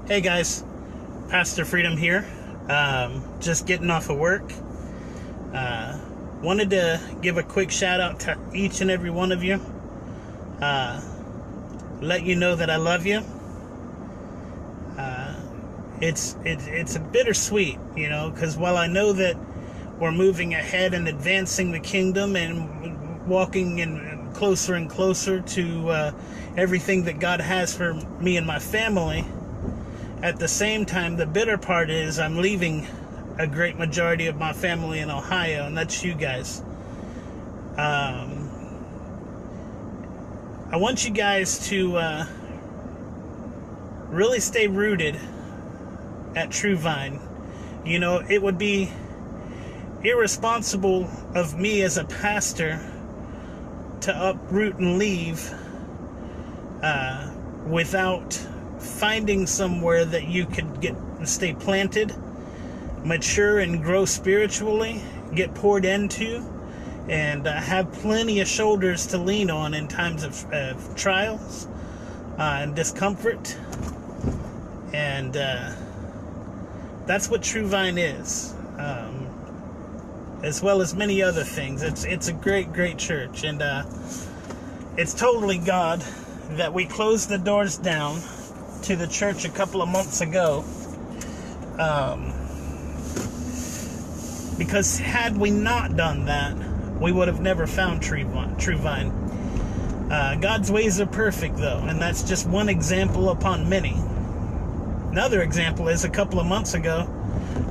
Hey guys, Pastor Freedom here. Just getting off of work. Wanted to give a quick shout out to each and every one of you. Let you know that I love you. It's a bittersweet, because while I know that we're moving ahead and advancing the kingdom and walking in closer and closer to everything that God has for me and my family, at the same time, the bitter part is I'm leaving a great majority of my family in Ohio, and that's you guys. I want you guys to really stay rooted at True Vine. It would be irresponsible of me as a pastor to uproot and leave without finding somewhere that you could stay planted, mature and grow spiritually, get poured into, and have plenty of shoulders to lean on in times of trials and discomfort. And that's what True Vine is, as well as many other things. It's a great church, and it's totally God that we closed the doors down to the church a couple of months ago, because had we not done that, we would have never found True Vine. God's ways are perfect, though, and that's just one example upon many. Another example is a couple of months ago,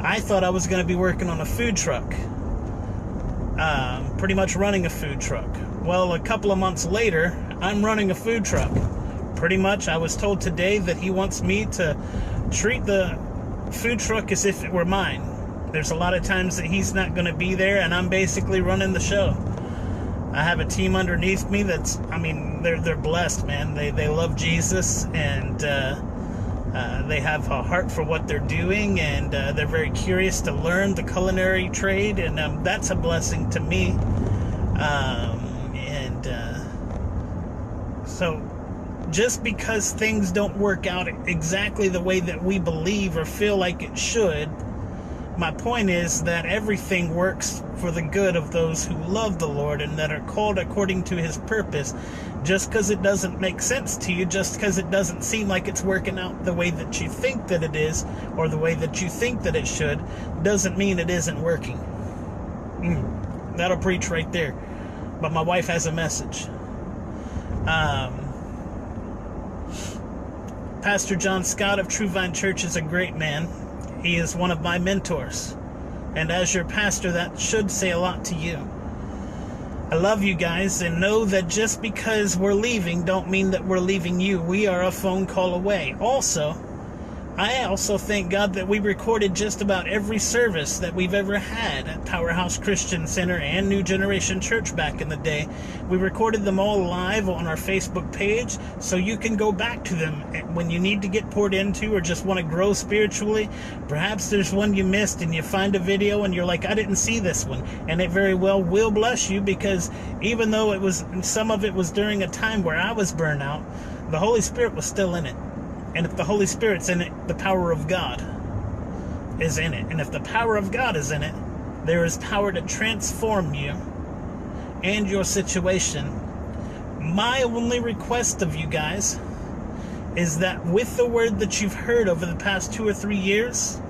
I thought I was going to be working on a food truck, pretty much running a food truck. Well, a couple of months later, I'm running a food truck. Pretty much, I was told today that he wants me to treat the food truck as if it were mine. There's a lot of times that he's not going to be there, and I'm basically running the show. I have a team underneath me they're blessed, man. They love Jesus, and they have a heart for what they're doing, and they're very curious to learn the culinary trade, and that's a blessing to me. So just because things don't work out exactly the way that we believe or feel like it should, my point is that everything works for the good of those who love the Lord and that are called according to His purpose. Just because it doesn't make sense to you, just because it doesn't seem like it's working out the way that you think that it is, or the way that you think that it should, doesn't mean it isn't working. That'll preach right there. But my wife has a message. Pastor John Scott of True Vine Church is a great man. He is one of my mentors. And as your pastor, that should say a lot to you. I love you guys, and know that just because we're leaving don't mean that we're leaving you. We are a phone call away. I also thank God that we recorded just about every service that we've ever had at Powerhouse Christian Center and New Generation Church back in the day. We recorded them all live on our Facebook page, so you can go back to them when you need to get poured into or just want to grow spiritually. Perhaps there's one you missed and you find a video and you're like, I didn't see this one. And it very well will bless you, because even though some of it was during a time where I was burnt out, the Holy Spirit was still in it. And if the Holy Spirit's in it, the power of God is in it. And if the power of God is in it, there is power to transform you and your situation. My only request of you guys is that with the word that you've heard over the past 2 or 3 years,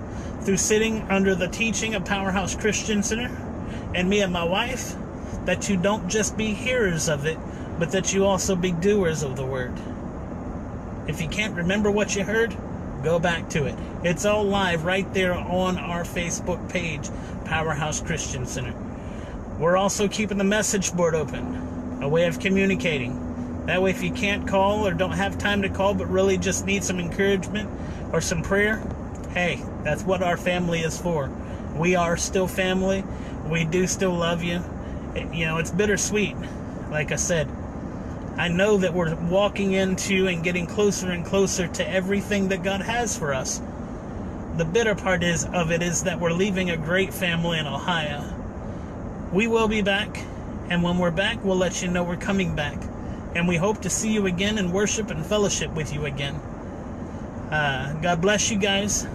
through sitting under the teaching of Powerhouse Christian Center and me and my wife, that you don't just be hearers of it, but that you also be doers of the word. If you can't remember what you heard, go back to it. It's all live right there on our Facebook page, Powerhouse Christian Center. We're also keeping the message board open, a way of communicating. That way, if you can't call or don't have time to call, but really just need some encouragement or some prayer, hey, that's what our family is for. We are still family. We do still love you. It's bittersweet, like I said. I know that we're walking into and getting closer and closer to everything that God has for us. The bitter part of it is that we're leaving a great family in Ohio. We will be back, and when we're back, we'll let you know we're coming back. And we hope to see you again and worship and fellowship with you again. God bless you guys.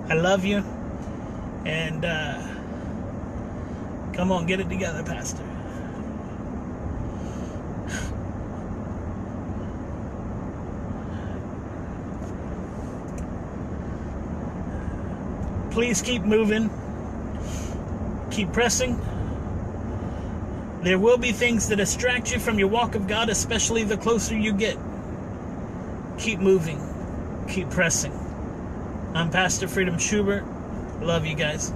I love you. And come on, get it together, Pastor. Please keep moving. Keep pressing. There will be things that distract you from your walk of God, especially the closer you get. Keep moving. Keep pressing. I'm Pastor Freedom Schubert. Love you guys.